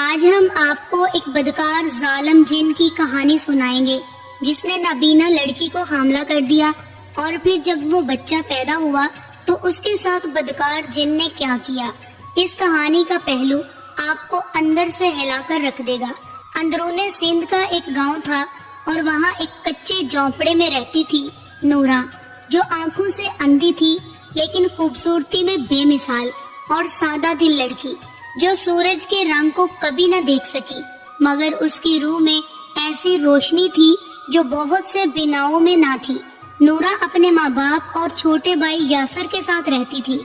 آج ہم آپ کو ایک بدکار ظالم جن کی کہانی سنائیں گے جس نے نابینا لڑکی کو حاملہ کر دیا، اور پھر جب وہ بچہ پیدا ہوا تو اس کے ساتھ بدکار جن نے کیا کیا۔ اس کہانی کا پہلو آپ کو اندر سے ہلا کر رکھ دے گا۔ اندرون سندھ کا ایک گاؤں تھا اور وہاں ایک کچے جھونپڑے میں رہتی تھی نورا، جو آنکھوں سے اندھی تھی لیکن خوبصورتی میں بے مثال اور سادہ دل لڑکی، جو سورج کے رنگ کو کبھی نہ دیکھ سکی، مگر اس کی روح میں ایسی روشنی تھی جو بہت سے بناؤں میں نہ تھی۔ نورا اپنے ماں باپ اور چھوٹے بھائی یاسر کے ساتھ رہتی تھی۔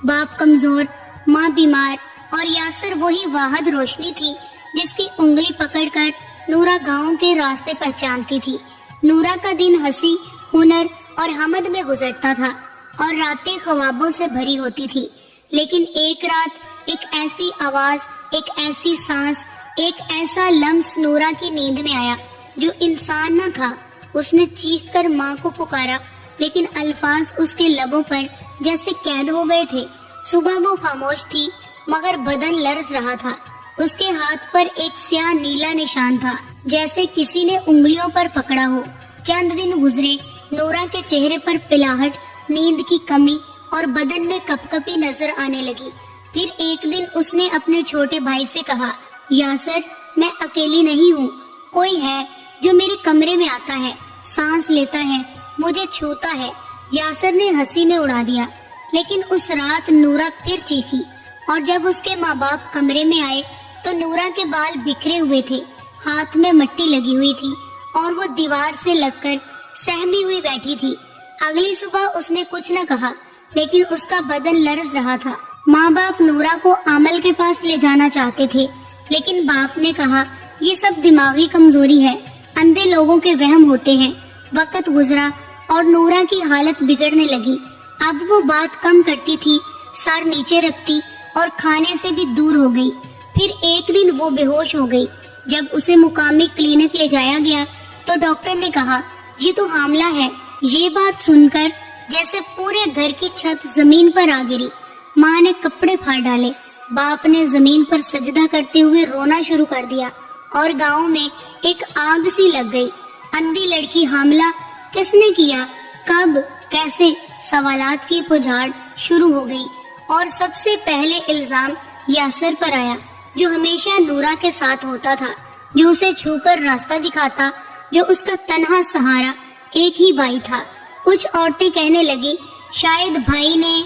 باپ کمزور، ماں بیمار، اور یاسر وہی واحد روشنی تھی جس کی انگلی پکڑ کر نورا گاؤں کے راستے پہچانتی تھی۔ نورا کا دن ہنسی، ہنر اور حمد میں گزرتا تھا اور راتیں خوابوں سے بھری ہوتی تھی، لیکن ایک رات ایک ایسی آواز، ایک ایسی سانس، ایک ایسا لمس نورا کی نیند میں آیا جو انسان نہ تھا۔ اس نے چیخ کر ماں کو پکارا، لیکن الفاظ اس کے لبوں پر جیسے قید ہو گئے تھے۔ صبح وہ خاموش تھی مگر بدن لرز رہا تھا۔ اس کے ہاتھ پر ایک سیاہ نیلا نشان تھا، جیسے کسی نے انگلیوں پر پکڑا ہو۔ چند دن گزرے، نورا کے چہرے پر پلاہٹ، نیند کی کمی اور بدن میں کپکپی نظر آنے لگی۔ پھر ایک دن اس نے اپنے چھوٹے بھائی سے کہا، یاسر، میں اکیلی نہیں ہوں، کوئی ہے جو میرے کمرے میں آتا ہے، سانس لیتا ہے، مجھے چھوتا ہے۔ یاسر نے ہنسی میں اڑا دیا، لیکن اس رات نورا پھر چیخی، اور جب اس کے ماں باپ کمرے میں آئے تو نورا کے بال بکھرے ہوئے تھے، ہاتھ میں مٹی لگی ہوئی تھی اور وہ دیوار سے لگ کر سہمی ہوئی بیٹھی تھی۔ اگلی صبح اس نے کچھ نہ کہا، لیکن اس کا بدن لرز رہا تھا۔ ماں باپ نورا کو عامل کے پاس لے جانا چاہتے تھے، لیکن باپ نے کہا، یہ سب دماغی کمزوری ہے، اندھے لوگوں کے وہم ہوتے ہیں۔ وقت گزرا اور نورا کی حالت بگڑنے لگی۔ اب وہ بات کم کرتی تھی، سر نیچے رکھتی اور کھانے سے بھی دور ہو گئی۔ پھر ایک دن وہ بے ہوش ہو گئی۔ جب اسے مقامی کلینک لے جایا گیا تو ڈاکٹر نے کہا، یہ تو حاملہ ہے۔ یہ بات سن کر جیسے پورے گھر کی چھت زمین پر آ گری۔ ماں نے کپڑے پھاڑ ڈالے، باپ نے زمین پر سجدہ کرتے ہوئے رونا شروع کر دیا، اور گاؤں میں ایک آگ سی لگ گئی۔ اندھی لڑکی حاملہ، کس نے کیا، کب، کیسے؟ سوالات کی پجاڑ شروع ہو گئی، اور سب سے پہلے الزام یاسر پر آیا، جو ہمیشہ نورا کے ساتھ ہوتا تھا، جو اسے چھو کر راستہ دکھاتا، جو اس کا تنہا سہارا، ایک ہی بھائی تھا۔ کچھ عورتیں کہنے لگی، شاید بھائی نے،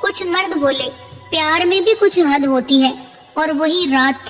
کچھ مرد بولے، پیار میں بھی کچھ حد ہوتی ہے، اور وہی رات تھی۔